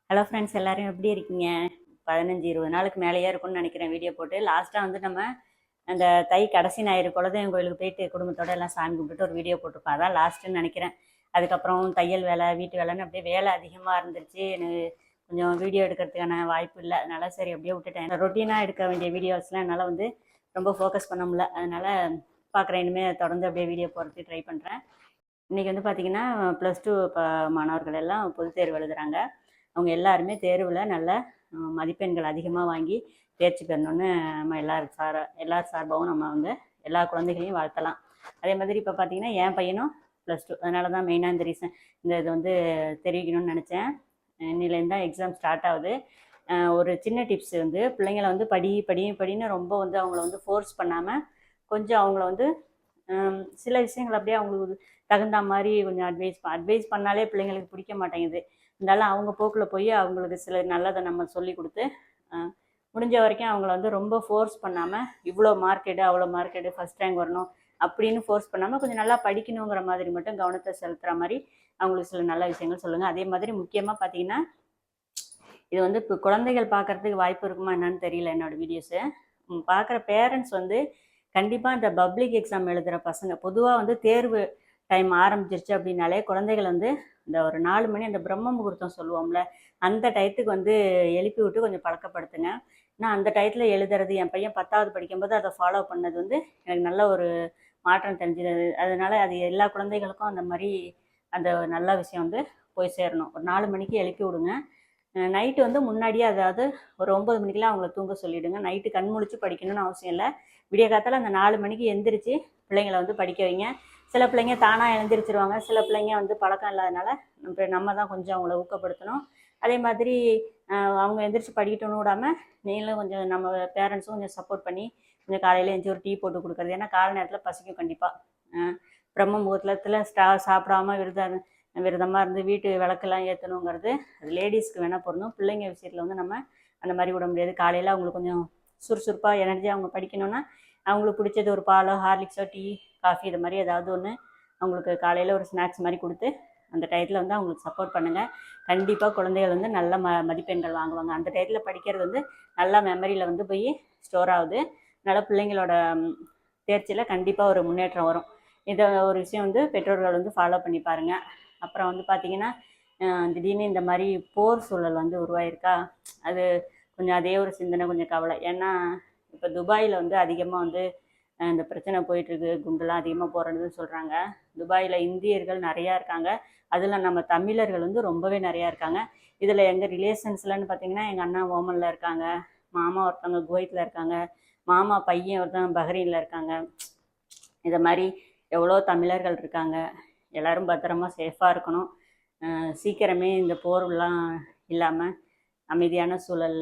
Hello friends, எல்லாரும் எப்படி இருக்கீங்க? 15-20 நாளுக்கு மேலேயே இருக்கும்னு நினைக்கிறேன் வீடியோ போட்டு. லாஸ்ட்டாக வந்து நம்ம அந்த கடைசி ஞாயிறு குலதெய்வம் கோயிலுக்கு போயிட்டு குடும்பத்தோட எல்லாம் சாமி கும்பிட்டுட்டு ஒரு வீடியோ போட்டிருப்போம். அதான் லாஸ்ட்டுன்னு நினைக்கிறேன். அதுக்கப்புறம் தையல் வேலை, வீட்டு வேலைன்னு அப்படியே வேலை அதிகமாக இருந்துருச்சு. எனக்கு கொஞ்சம் வீடியோ எடுக்கிறதுக்கான வாய்ப்பு இல்லை. அதனால சரி அப்படியே விட்டுட்டேன். ரொட்டீனாக எடுக்க வேண்டிய வீடியோஸ்லாம் என்னால் வந்து ரொம்ப ஃபோக்கஸ் பண்ண முடியல. அதனால் பார்க்குறேன், இனிமேல் தொடர்ந்து அப்படியே வீடியோ போடுறதுக்கு ட்ரை பண்ணுறேன். இன்றைக்கி வந்து பார்த்திங்கன்னா +2 மாணவர்கள் எல்லாம் பொதுத் தேர்வு எழுதுகிறாங்க. அவங்க எல்லாருமே தேர்வில் நல்ல மதிப்பெண்கள் அதிகமாக வாங்கி தேர்ச்சி பெறணும்னு நம்ம எல்லார் சார்பாகவும் நம்ம வந்து எல்லா குழந்தைகளையும் வாழ்த்தலாம். அதே மாதிரி இப்போ பார்த்திங்கன்னா என் பையனும் +2, அதனால தான் மெயினாக இந்த ரீசன் இது வந்து தெரிவிக்கணும்னு நினச்சேன். இன்னிலேருந்து தான் எக்ஸாம் ஸ்டார்ட் ஆகுது. ஒரு சின்ன டிப்ஸ் வந்து பிள்ளைங்களை வந்து படின்னு ரொம்ப வந்து அவங்கள வந்து ஃபோர்ஸ் பண்ணாமல் கொஞ்சம் அவங்கள வந்து சில விஷயங்கள் அப்படியே அவங்களுக்கு தகுந்த மாதிரி கொஞ்சம் அட்வைஸ் பண்ணாலே பிள்ளைங்களுக்கு பிடிக்க மாட்டேங்குது. இருந்தாலும் அவங்க போக்கில் போய் அவங்களுக்கு சில நல்லதை நம்ம சொல்லி கொடுத்து முடிஞ்ச வரைக்கும் அவங்கள வந்து ரொம்ப ஃபோர்ஸ் பண்ணாமல் இவ்வளோ மார்க் எடு, அவ்வளோ மார்க் எடு, ஃபஸ்ட் ரேங்க் வரணும் அப்படின்னு ஃபோர்ஸ் பண்ணாமல் கொஞ்சம் நல்லா படிக்கணுங்கிற மாதிரி மட்டும் கவனத்தை செலுத்துகிற மாதிரி அவங்களுக்கு சில நல்ல விஷயங்கள் சொல்லுங்கள். அதே மாதிரி முக்கியமாக பார்த்தீங்கன்னா, இது வந்து இப்போ குழந்தைகள் பார்க்குறதுக்கு வாய்ப்பு இருக்குமா என்னன்னு தெரியல. என்னோடய வீடியோஸு பார்க்குற பேரண்ட்ஸ் வந்து கண்டிப்பாக இந்த பப்ளிக் எக்ஸாம் எழுதுகிற பசங்க பொதுவாக வந்து தேர்வு டைம் ஆரம்பிச்சிருச்சு அப்படின்னாலே குழந்தைகள் வந்து இந்த ஒரு 4 மணி அந்த பிரம்ம முகூர்த்தம் சொல்லுவோம்ல, அந்த டயத்துக்கு வந்து எழுப்பி விட்டு கொஞ்சம் பழக்கப்படுத்துங்க. நான் அந்த டயத்தில் எழுதுறது என் பையன் 10வது படிக்கும்போது அதை ஃபாலோ பண்ணது வந்து எனக்கு நல்ல ஒரு மாற்றம் தெரிஞ்சுது. அதனால அது எல்லா குழந்தைகளுக்கும் அந்த மாதிரி அந்த நல்ல விஷயம் வந்து போய் சேரணும். ஒரு 4 மணிக்கு எழுப்பி விடுங்க. நைட்டு வந்து முன்னாடியே அதாவது ஒரு 9 மணிக்கெலாம் அவங்கள தூங்க சொல்லிவிடுங்க. நைட்டு கண் முழிச்சு படிக்கணும்னு அவசியம் இல்லை. விடிய காத்தால அந்த 4 மணிக்கு எந்திரிச்சு பிள்ளைங்களை வந்து படிக்க வைங்க. சில பிள்ளைங்க தானாக எழுந்திரிச்சிருவாங்க, சில பிள்ளைங்க வந்து பழக்கம் இல்லாதனால நம்ம தான் கொஞ்சம் அவங்கள ஊக்கப்படுத்தணும். அதே மாதிரி அவங்க எந்திரிச்சு படிக்கட்டும்னு விடாமல் நீங்களும் கொஞ்சம் நம்ம பேரண்ட்ஸும் கொஞ்சம் சப்போர்ட் பண்ணி கொஞ்சம் காலையில் எழுந்திரிச்சு ஒரு டீ போட்டு கொடுக்குறது. ஏன்னா காலை நேரத்தில் பசிக்கும் கண்டிப்பாக. பிரம்ம முகூர்த்தத்தில் சாப்பிடாம விரதமாக இருந்து வீட்டு விளக்கெல்லாம் ஏற்றணுங்கிறது அது லேடிஸ்க்கு வேணால் பொருந்தும். பிள்ளைங்க விஷயத்தில் வந்து நம்ம அந்த மாதிரி விட முடியாது. காலையில் அவங்களுக்கு கொஞ்சம் சுறுசுறுப்பாக எனர்ஜியாக அவங்க படிக்கணும்னா அவங்களுக்கு பிடிச்சது ஒரு பாலோ, ஹார்லிக்ஸோ, டீ, காஃபி இது மாதிரி ஏதாவது ஒன்று அவங்களுக்கு காலையில் ஒரு ஸ்நாக்ஸ் மாதிரி கொடுத்து அந்த டயத்தில் வந்து அவங்களுக்கு சப்போர்ட் பண்ணுங்கள். கண்டிப்பாக குழந்தைகள் வந்து நல்ல மதிப்பெண்கள் வாங்குவாங்க. அந்த டயத்தில் படிக்கிறது வந்து நல்லா மெமரியில் வந்து போய் ஸ்டோர் ஆகுது. அதனால் பிள்ளைங்களோட தேர்ச்சியில் கண்டிப்பாக ஒரு முன்னேற்றம் வரும். இதை ஒரு விஷயம் வந்து பெற்றோர்கள் வந்து ஃபாலோ பண்ணி பாருங்கள். அப்புறம் வந்து பார்த்திங்கன்னா, திடீர்னு இந்த மாதிரி போர் சூழல் வந்து உருவாயிருக்கா, அது கொஞ்சம் அதே ஒரு சிந்தனை கொஞ்சம் கவலை. ஏன்னா இப்போ துபாயில் வந்து அதிகமாக வந்து இந்த பிரச்சனை போயிட்டுருக்கு, குண்டுலாம் அதிகமாக போகிறதுன்னு சொல்கிறாங்க. துபாயில் இந்தியர்கள் நிறையா இருக்காங்க, அதில் நம்ம தமிழர்கள் வந்து ரொம்பவே நிறையா இருக்காங்க. இதில் எங்கள் ரிலேஷன்ஸ்லன்னு பார்த்திங்கன்னா எங்கள் அண்ணா ஓமனில் இருக்காங்க, மாமா ஒருத்தவங்க குவைத்தில் இருக்காங்க, மாமா பையன் ஒருத்தவங்க பஹ்ரைனில் இருக்காங்க. இதை மாதிரி எவ்வளோ தமிழர்கள் இருக்காங்க. எல்லோரும் பத்திரமா சேஃபாக இருக்கணும். சீக்கிரமே இந்த போர்லாம் இல்லாமல் அமைதியான சூழல்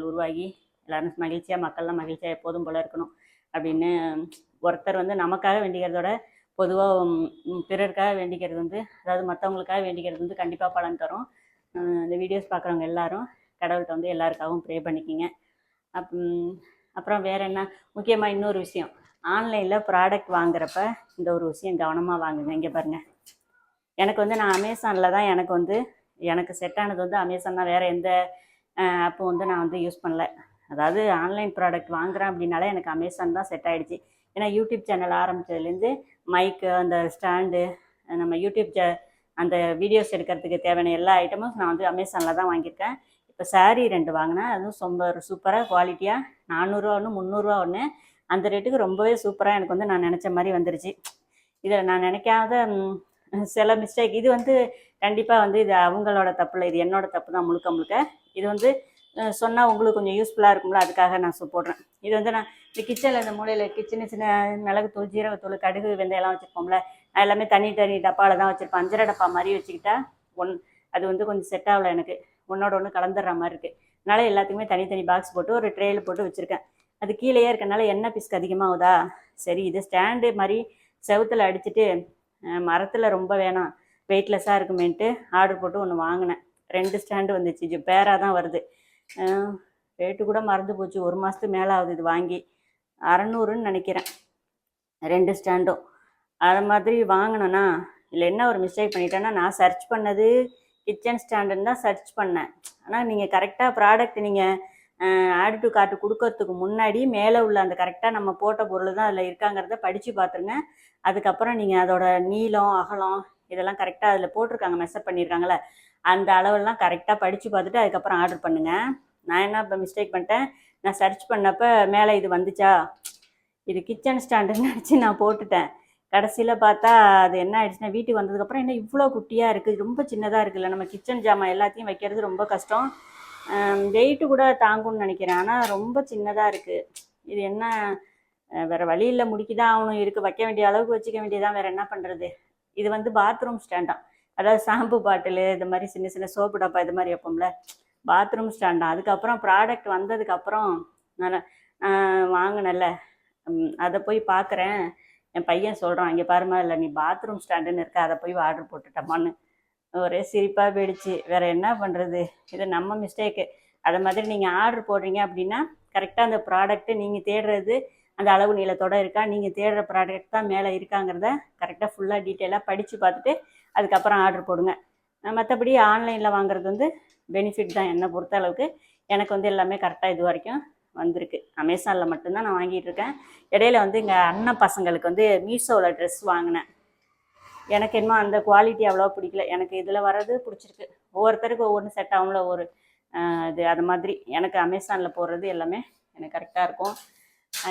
உருவாகி எல்லோரும் மகிழ்ச்சியாக, மக்கள்லாம் மகிழ்ச்சியாக எப்போதும் போல் இருக்கணும் அப்படின்னு ஒருத்தர் வந்து நமக்காக வேண்டிக்கிறதோட பொதுவாக பிறருக்காக வேண்டிக்கிறது வந்து, அதாவது மற்றவங்களுக்காக வேண்டிக்கிறது வந்து கண்டிப்பாக பலன் தரும். இந்த வீடியோஸ் பார்க்குறவங்க எல்லாரும் கடவுள்கிட்ட வந்து எல்லாருக்காகவும் ப்ரே பண்ணிக்கிங்க. அப்புறம் வேறு என்ன முக்கியமாக இன்னொரு விஷயம், ஆன்லைனில் ப்ராடக்ட் வாங்குறப்ப இந்த ஒரு விஷயம் கவனமாக வாங்குங்க. இங்கே பாருங்கள், எனக்கு வந்து நான் அமேசானில் தான் எனக்கு செட் ஆனது வந்து அமேசான் தான். வேறு எந்த ஆப்பும் வந்து நான் வந்து யூஸ் பண்ணல. அதாவது ஆன்லைன் ப்ராடக்ட் வாங்குகிறேன் அப்படின்னாலே எனக்கு அமேசான் தான் செட் ஆகிடுச்சு. ஏன்னா யூடியூப் சேனல் ஆரம்பித்ததுலேருந்து மைக்கு, அந்த ஸ்டாண்டு, நம்ம யூடியூப் அந்த வீடியோஸ் எடுக்கிறதுக்கு தேவையான எல்லா ஐட்டமும் நான் வந்து அமேசானில் தான் வாங்கியிருக்கேன். இப்போ சாரீ 2 வாங்கினேன், அதுவும் சூப்பராக குவாலிட்டியாக 400 ஒன்று 300 ஒன்று. அந்த ரேட்டுக்கு ரொம்பவே சூப்பராக எனக்கு வந்து நான் நினச்ச மாதிரி வந்துருச்சு. இதில் நான் நினைக்காத சில மிஸ்டேக், இது வந்து கண்டிப்பாக வந்து இது அவங்களோட தப்பு இல்லை, இது என்னோடய தப்பு தான் முழுக்க. இது வந்து சொன்னால் உங்களுக்கு கொஞ்சம் யூஸ்ஃபுல்லாக இருக்கும்ல, அதுக்காக நான் போடுறேன். இது வந்து நான் இந்த கிச்சனில் இந்த மூலையில் சின்ன மிளகுத்தூள், ஜீரகத்தூள், கடுகு, வெந்தயம்லாம் வச்சுருப்போம்ல, நான் எல்லாமே தனி டப்பாவில் தான் வச்சுருப்பேன். 5 டப்பா மாதிரி வச்சுக்கிட்டா அது வந்து கொஞ்சம் செட் ஆகலை எனக்கு, ஒன்றோட ஒன்று கலந்துடுற மாதிரி இருக்குது. அதனால் எல்லாத்துக்குமே தனித்தனி பாக்ஸ் போட்டு ஒரு ட்ரேயில் போட்டு வச்சுருக்கேன். அது கீழேயே இருக்கனால எண்ணெய் பிஸ்கு அதிகமாகுதா, சரி இது ஸ்டாண்டு மாதிரி செவுத்தில் அடிச்சுட்டு மரத்தில் ரொம்ப வேணாம், வெயிட்லெஸ்ஸாக இருக்குமேன்ட்டு ஆர்டர் போட்டு ஒன்று வாங்கினேன். 2 ஸ்டாண்டு வந்துச்சு, பேராக தான் வருது. ரேட்டு கூட மறந்து போச்சு, 1 மாதத்துக்கு மேலே ஆகுது இது வாங்கி. 600ன்னு நினைக்கிறேன் 2 ஸ்டாண்டும். அது மாதிரி வாங்கினேன்னா, இல்லை என்ன ஒரு மிஸ்டேக் பண்ணிட்டேன்னா, நான் சர்ச் பண்ணது கிச்சன் ஸ்டாண்டுன்னு தான் சர்ச் பண்ணேன். ஆனால் நீங்கள் கரெக்டாக ப்ராடக்ட் நீங்கள் ஆட் டு கார்ட் கொடுக்கறதுக்கு முன்னாடி மேலே உள்ள அந்த கரெக்டாக நம்ம போட்ட பொருள் தான் அதில் இருக்காங்கிறத படித்து பார்த்துருங்க. அதுக்கப்புறம் நீங்கள் அதோட நீளம் அகலம் இதெல்லாம் கரெக்டாக அதில் போட்டிருக்காங்க, மெஷர் பண்ணியிருக்காங்களே, அந்த அளவெல்லாம் கரெக்டாக படித்து பார்த்துட்டு அதுக்கப்புறம் ஆர்டர் பண்ணுங்கள். நான் என்ன இப்போ மிஸ்டேக் பண்ணிட்டேன், நான் சர்ச் பண்ணப்போ மேலே இது வந்துச்சா, இது கிச்சன் ஸ்டாண்டுன்னு நினச்சி நான் போட்டுட்டேன். கடைசியில் பார்த்தா அது என்ன ஆயிடுச்சுன்னா, வீட்டுக்கு வந்ததுக்கப்புறம் என்ன இவ்வளோ குட்டியாக இருக்குது, ரொம்ப சின்னதாக இருக்குல்ல, நம்ம கிச்சன் ஜாமான் எல்லாத்தையும் வைக்கிறது ரொம்ப கஷ்டம், வெயிட்டு கூட தாங்கும்னு நினைக்கிறேன். ஆனால் ரொம்ப சின்னதாக இருக்குது. இது என்ன, வேறு வழி இல்லை, முடிக்கிதான் ஆகணும், இருக்குது, வைக்க வேண்டிய அளவுக்கு வச்சுக்க வேண்டியதான், வேறு என்ன பண்ணுறது. இது வந்து பாத்ரூம் ஸ்டாண்டாம், அதாவது ஷாம்பு பாட்டிலு இது மாதிரி சின்ன சின்ன சோப்பு டப்பா இது மாதிரி வைப்போம்ல, பாத்ரூம் ஸ்டாண்டாம். அதுக்கப்புறம் ப்ராடக்ட் வந்ததுக்கப்புறம் நான் வாங்கினேன்ல, அதை போய் பார்க்குறேன், என் பையன் சொல்கிறான், இங்கே பாருமா இல்லை நீ பாத்ரூம் ஸ்டாண்டுன்னு இருக்க, அதை போய் ஆர்டர் போட்டுட்டம்மான்னு. ஒரே சிரிப்பாக போயிடுச்சு. வேறு என்ன பண்ணுறது, இது நம்ம மிஸ்டேக்கு. அதை மாதிரி நீங்கள் ஆர்டர் போடுறீங்க அப்படின்னா கரெக்டாக அந்த ப்ராடக்ட்டு நீங்கள் தேடுறது அந்த அளவு நீளத்தோடு இருக்கா, நீங்கள் தேடுற ப்ராடக்ட் தான் மேலே இருக்காங்கிறத கரெக்டாக ஃபுல்லாக டீட்டெயிலாக படித்து பார்த்துட்டு அதுக்கப்புறம் ஆர்டர் போடுங்க. மற்றபடி ஆன்லைனில் வாங்குறது வந்து பெனிஃபிட் தான் என்னை பொறுத்த அளவுக்கு. எனக்கு வந்து எல்லாமே கரெக்டாக இது வரைக்கும் வந்திருக்கு. அமேசானில் மட்டும்தான் நான் வாங்கிட்டு இருக்கேன். இடையில வந்து எங்கள் அண்ணன் பசங்களுக்கு வந்து மீஷோவில் ட்ரெஸ் வாங்கினேன். எனக்கு என்னமோ அந்த குவாலிட்டி அவ்வளோ பிடிக்கல. எனக்கு இதில் வர்றது பிடிச்சிருக்கு. ஒவ்வொருத்தருக்கு ஒவ்வொன்று செட் ஆகும்ல, ஒரு இது அது மாதிரி எனக்கு அமேசானில் போடுறது எல்லாமே எனக்கு கரெக்டாக இருக்கும்.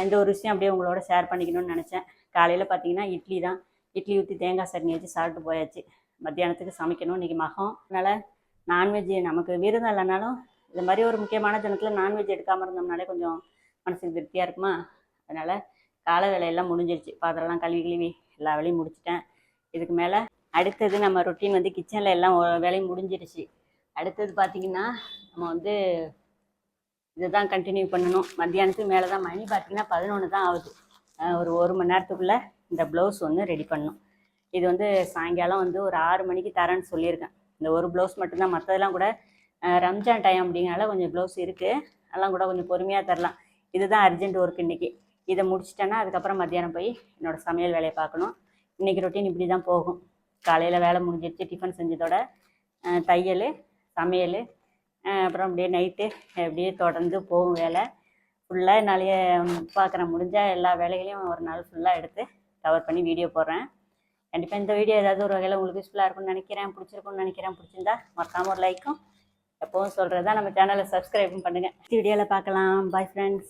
இந்த ஒரு விஷயம் அப்படியே உங்களோட ஷேர் பண்ணிக்கணும்னு நினச்சேன். காலையில் பார்த்தீங்கன்னா இட்லி தான், இட்லி ஊற்றி தேங்காய் சட்னி வச்சு சாப்பிட்டு போயாச்சு. மத்தியானத்துக்கு சமைக்கணும், இன்றைக்கி மகம். அதனால் நான்வெஜ் நமக்கு விருதம் இல்லைனாலும் இது மாதிரி ஒரு முக்கியமான தினத்தில் நான்வெஜ் எடுக்காமல் இருந்தோம்னாலே கொஞ்சம் மனசுக்கு திருப்தியாக இருக்குமா. அதனால் காலை வேலையெல்லாம் முடிஞ்சிருச்சு. பாத்திரம்லாம் கழுவி எல்லா வேலையும் முடிச்சிட்டேன். இதுக்கு மேலே அடுத்தது நம்ம ரொட்டீன் வந்து கிச்சனில் எல்லாம் வேலையும் முடிஞ்சிருச்சு. அடுத்தது பார்த்திங்கன்னா நம்ம வந்து இதுதான் கண்டினியூ பண்ணணும். மத்தியானத்துக்கு மேலே தான், மணி பார்த்திங்கன்னா 11 தான் ஆகுது. ஒரு மணி நேரத்துக்குள்ளே இந்த ப்ளவுஸ் ஒன்று ரெடி பண்ணணும். இது வந்து சாயங்காலம் வந்து ஒரு 6 மணிக்கு தரேன்னு சொல்லியிருக்கேன். இந்த ஒரு ப்ளவுஸ் மட்டும்தான், மற்றதெல்லாம் கூட ரம்ஜான் டைம் அப்படிங்கிறனால கொஞ்சம் ப்ளவுஸ் இருக்குது, அதெல்லாம் கூட கொஞ்சம் பொறுமையாக தரலாம். இதுதான் அர்ஜென்ட் ஒர்க் இன்றைக்கி. இதை முடிச்சிட்டேன்னா அதுக்கப்புறம் மத்தியானம் போய் என்னோடய சமையல் வேலையை பார்க்கணும். இன்றைக்கி ரொட்டீன் இப்படி தான் போகும். காலையில் வேலை முடிஞ்சிடுச்சு, டிஃபன் செஞ்சதோட தையல் சமையல், அப்புறம் அப்படியே நைட்டு அப்படியே தொடர்ந்து போகும் வேலை ஃபுல்லாக. என்னாலேயே பார்க்குறேன், முடிஞ்சால் எல்லா வேலைகளையும் ஒரு நாள் ஃபுல்லாக எடுத்து கவர் பண்ணி வீடியோ போடுறேன். கண்டிப்பாக இந்த வீடியோ ஏதாவது ஒரு வகையில் உங்களுக்கு யூஸ்ஃபுல்லாக இருக்கும்னு நினைக்கிறேன், பிடிச்சிருக்குன்னு நினைக்கிறேன். பிடிச்சிருந்தா மறக்காமல் ஒரு லைக்கும், எப்போவும் சொல்கிறது தான், நம்ம சேனலை சப்ஸ்கிரைபும் பண்ணுங்கள். வீடியோவில் பார்க்கலாம். Bye friends.